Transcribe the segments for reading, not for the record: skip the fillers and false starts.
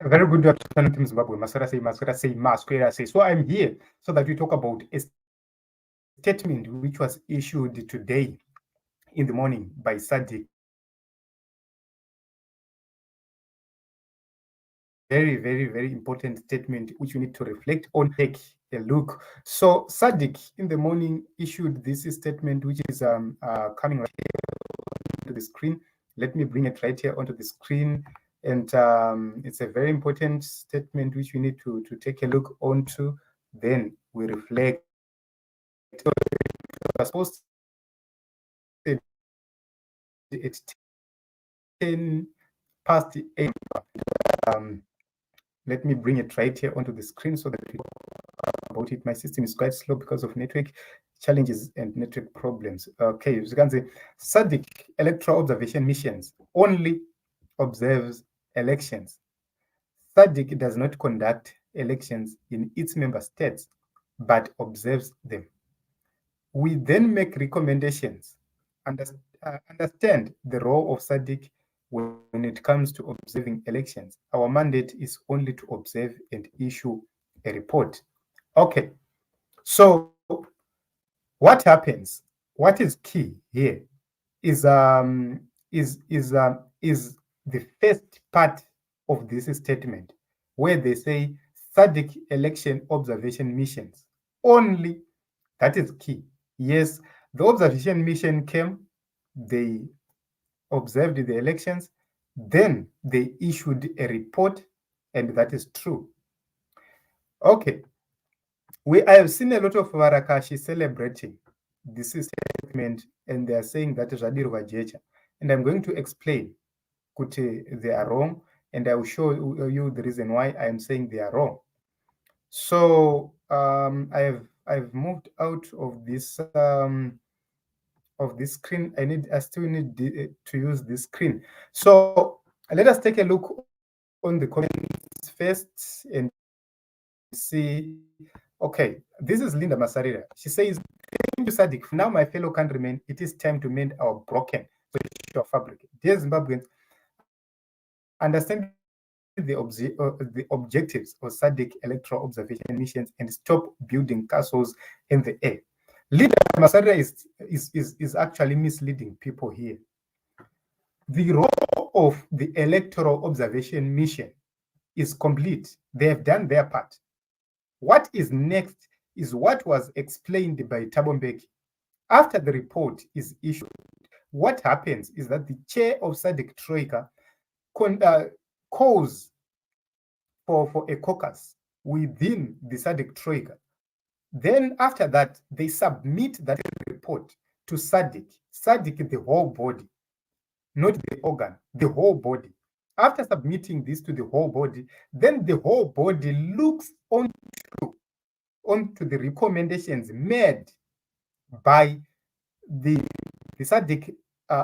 Very good afternoon, Team Zimbabwe. Masquera say. So I'm here so that we talk about a statement which was issued today in the morning by SADC. Very important statement which we need to reflect on, take a look. So SADC in the morning issued this statement which is coming right here to the screen. Let me bring it right here onto the screen. And it's a very important statement which we need to take a look onto. Then we reflect. So it was posted at 10 past 8. Let me bring it right here onto the screen so that we talk about it. My system is quite slow because of network challenges and network problems. Okay, so you can say SADC electoral observation missions only observes elections. SADC does not conduct elections in its member states, but observes them. We then make recommendations. Understand the role of SADC when it comes to observing elections. Our mandate is only to observe and issue a report. Okay, so what happens? What is key here is the first part of this statement, where they say SADC election observation missions only. That is key. Yes, the observation mission came, they observed the elections, then they issued a report, and that is true. Okay, I have seen a lot of Varakashi celebrating this statement, and they are saying that is Radirwa Jecha, and I'm going to explain kuti they are wrong, and I will show you the reason why I am saying they are wrong. So I've moved out of this screen. I still need to use this screen. So let us take a look on the comments first and see. Okay, this is Linda Masarira. She says, "Thank you, SADC. Now, my fellow countrymen, it is time to mend our broken social fabric. Dear Zimbabweans, understand the objectives of SADC electoral observation missions and stop building castles in the air." Linda Masarira is actually misleading people here. The role of the electoral observation mission is complete. They have done their part. What is next is what was explained by Thabo Mbeki. After the report is issued, what happens is that the chair of SADC Troika calls for a caucus within the SADC Troika. Then after that, they submit that report to SADC, the whole body, not the organ, the whole body. After submitting this to the whole body, then the whole body looks onto the recommendations made by the SADC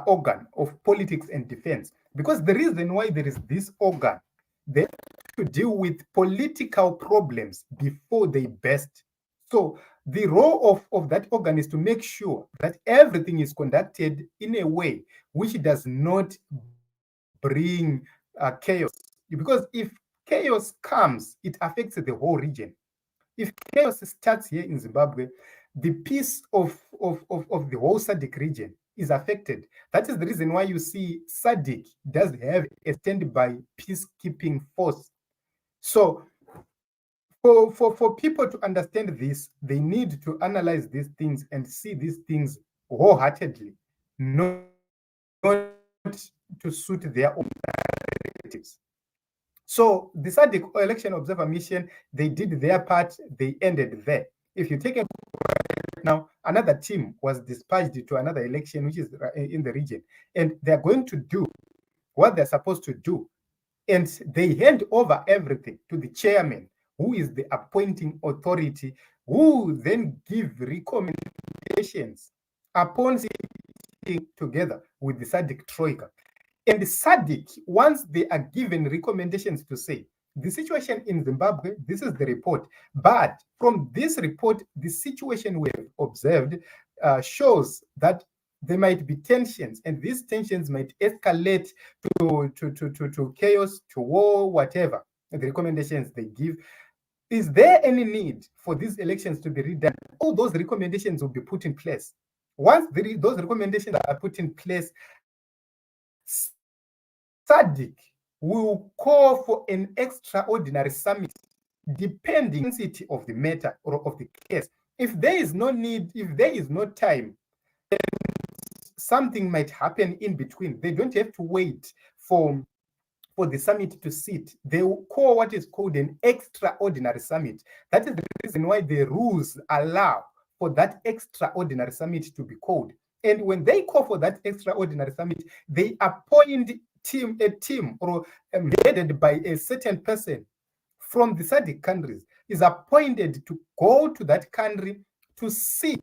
organ of politics and defense. Because the reason why there is this organ, they have to deal with political problems before they burst. So the role of that organ is to make sure that everything is conducted in a way which does not bring chaos. Because if chaos comes, it affects the whole region. If chaos starts here in Zimbabwe, the peace of the whole SADC region is affected. That is the reason why you see SADC does have a standby peacekeeping force. So for people to understand this, they need to analyze these things and see these things wholeheartedly, not to suit their own narratives. So the SADC election observer mission, they did their part, they ended there. If you take a look right now, another team was dispatched to another election, which is in the region, and they're going to do what they're supposed to do. And they hand over everything to the chairman, who is the appointing authority, who then give recommendations upon sitting together with the SADC Troika. And the SADC, once they are given recommendations to say, the situation in Zimbabwe, this is the report. But from this report, the situation we have observed shows that there might be tensions, and these tensions might escalate to chaos, to war, whatever. the recommendations they give. Is there any need for these elections to be redone? All those recommendations will be put in place. Once those recommendations are put in place, SADC will call for an extraordinary summit depending on the intensity of the matter or of the case. If there is no need, if there is no time, something might happen in between. They don't have to wait for the summit to sit. They will call what is called an extraordinary summit. That is the reason why the rules allow for that extraordinary summit to be called. And when they call for that extraordinary summit, they appoint a team or headed by a certain person from the SADC countries is appointed to go to that country to see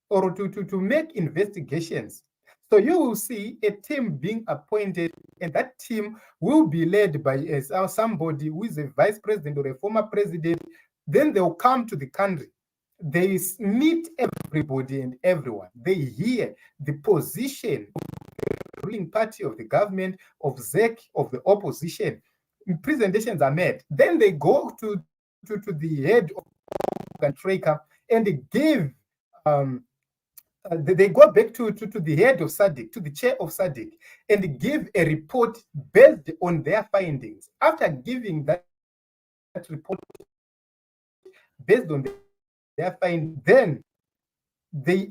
or to make investigations. So you will see a team being appointed, and that team will be led by somebody who is a vice president or a former president. Then they'll come to the country. They meet everybody and everyone. They hear the position of the ruling party, of the government, of ZEC, of the opposition. Presentations are made. Then they go to the head of the tracker and give they go back to the head of SADC, to the chair of SADC, and give a report based on their findings. After giving that report based on their findings, then they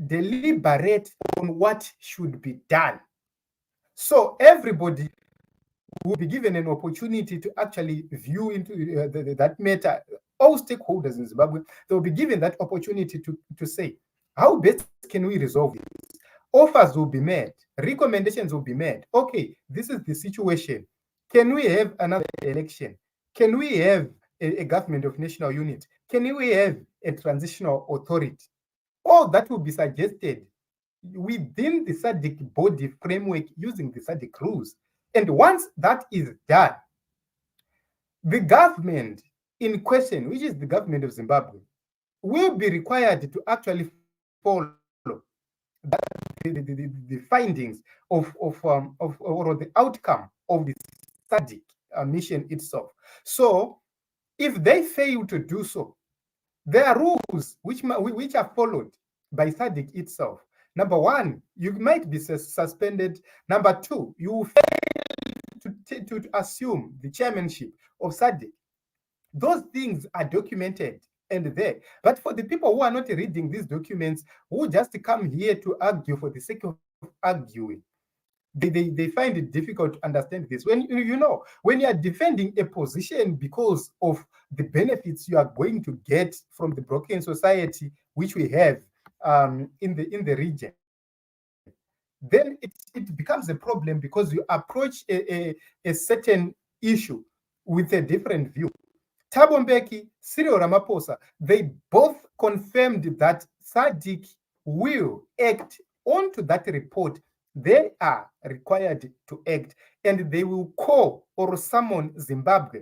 deliberate on what should be done. So everybody will be given an opportunity to actually view into that matter. All stakeholders in Zimbabwe, they will be given that opportunity to say, how best can we resolve this? Offers will be made, recommendations will be made. Okay, this is the situation. Can we have another election? Can we have a government of national unity? Can we have a transitional authority? All that will be suggested within the SADC body framework using the SADC rules. And once that is done, the government in question, which is the government of Zimbabwe, will be required to actually follow the findings of or the outcome of the SADC mission itself. So if they fail to do so, there are rules which are followed by SADC itself. Number one, you might be suspended. Number two, you fail to assume the chairmanship of SADC. Those things are documented and there. But for the people who are not reading these documents, who just come here to argue for the sake of arguing, they find it difficult to understand this. When when you are defending a position because of the benefits you are going to get from the broken society which we have in the region, then it becomes a problem because you approach a certain issue with a different view. Thabo Mbeki, Cyril Ramaphosa, they both confirmed that SADC will act onto that report. They are required to act, and they will call or summon Zimbabwe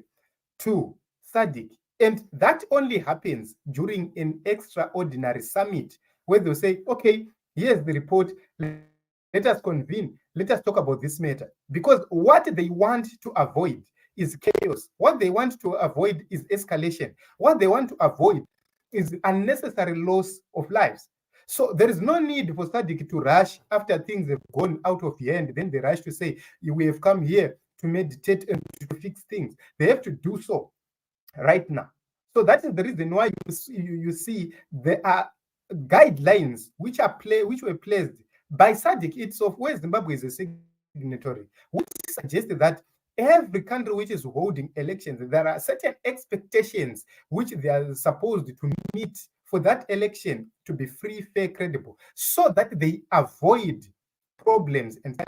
to SADC. And that only happens during an extraordinary summit where they'll say, okay, here's the report. Let us convene. Let us talk about this matter. Because what they want to avoid is chaos. What they want to avoid is escalation. What they want to avoid is unnecessary loss of lives. So there is no need for SADC to rush after things have gone out of hand. Then they rush to say, we have come here to meditate and to fix things. They have to do so right now. So that is the reason why you see there are guidelines which were placed by SADC itself, where Zimbabwe is a signatory, which suggests that every country which is holding elections, there are certain expectations which they are supposed to meet for that election to be free, fair, credible, so that they avoid problems and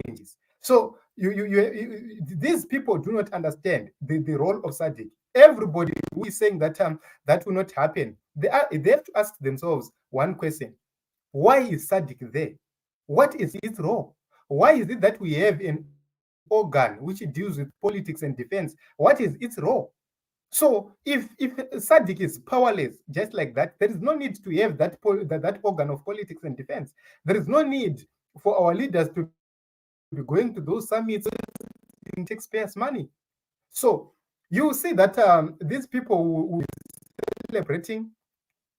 challenges. So these people do not understand the role of SADC. Everybody who is saying that that will not happen, they have to ask themselves one question: why is SADC there? What is its role? Why is it that we have an organ which deals with politics and defense? What is its role? So if SADC is powerless just like that, there is no need to have that organ of politics and defense. There is no need for our leaders to be going to those summits in taxpayers' money. So you see that these people will be celebrating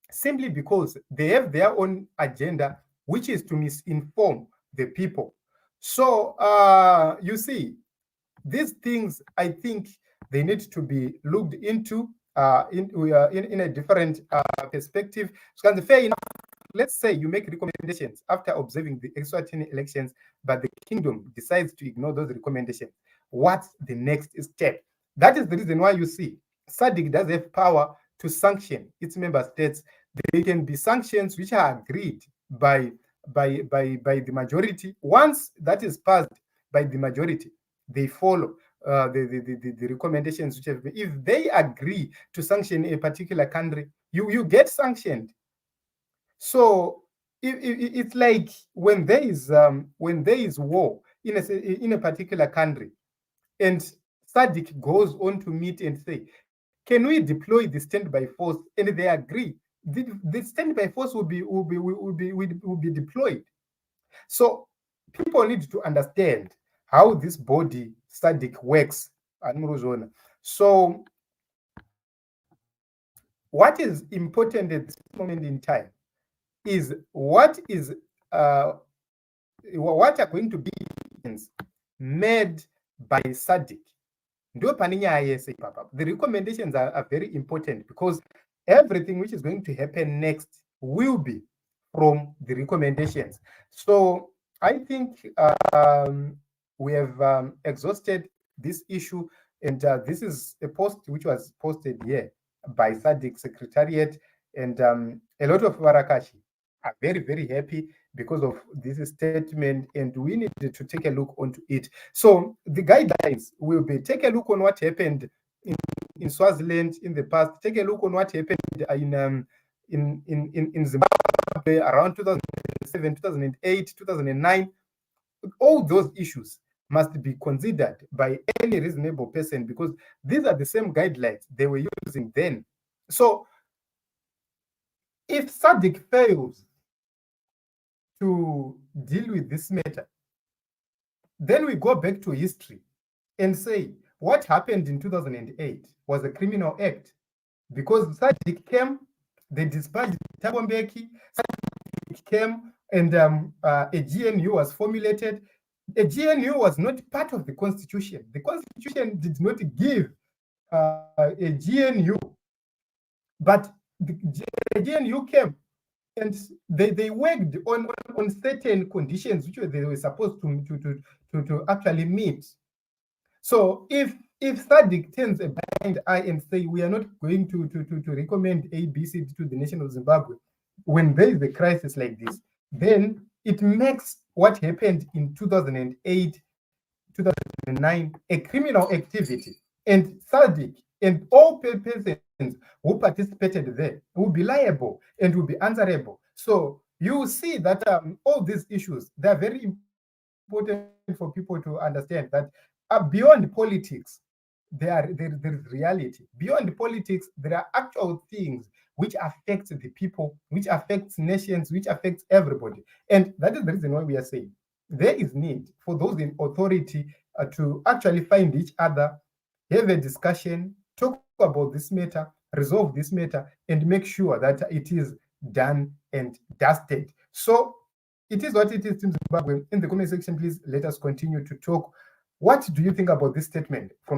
simply because they have their own agenda, which is to misinform the people. So you see, these things, I think they need to be looked into in a different perspective. So, fair enough, let's say you make recommendations after observing the Eswatini elections, but the kingdom decides to ignore those recommendations. What's the next step? That is the reason why you see SADC does have power to sanction its member states. They can be sanctions which are agreed by the majority. Once that is passed by the majority, they follow the recommendations which have been. If they agree to sanction a particular country, you get sanctioned. So it's like when there is war in a particular country, and SADC goes on to meet and say, can we deploy the standby force? And they agree. The standby force will be deployed. So people need to understand how this body SADC works. So what is important at this moment in time is what are going to be made by SADC. The recommendations are very important because everything which is going to happen next will be from the recommendations. So I think we have exhausted this issue, and this is a post which was posted here by SADC Secretariat, and a lot of Warakashi are very, very happy because of this statement, and we need to take a look onto it. So the guidelines will be: take a look on what happened in Swaziland in the past, take a look on what happened in Zimbabwe around 2007, 2008, 2009. All those issues must be considered by any reasonable person because these are the same guidelines they were using then. So if SADC fails to deal with this matter, then we go back to history and say what happened in 2008 was a criminal act because SADC came, they dispatched Thabo Mbeki, SADC came, and a GNU was formulated. A GNU was not part of the constitution. The constitution did not give a GNU, but the GNU came and they worked on certain conditions which they were supposed to actually meet. So if SADC turns a blind eye and say we are not going to recommend A, B, C to the nation of Zimbabwe, when there is a crisis like this, then it makes what happened in 2008, 2009 a criminal activity, and SADC and all persons who participated there will be liable and will be answerable. So you see that all these issues, they are very important for people to understand that beyond politics, there is reality. Beyond politics, there are actual things which affect the people, which affects nations, which affects everybody. And that is the reason why we are saying there is need for those in authority to actually find each other, have a discussion, talk about this matter, resolve this matter, and make sure that it is done and dusted. So it is what it is, Team Zimbabwe. In the comment section, please let us continue to talk. What do you think about this statement from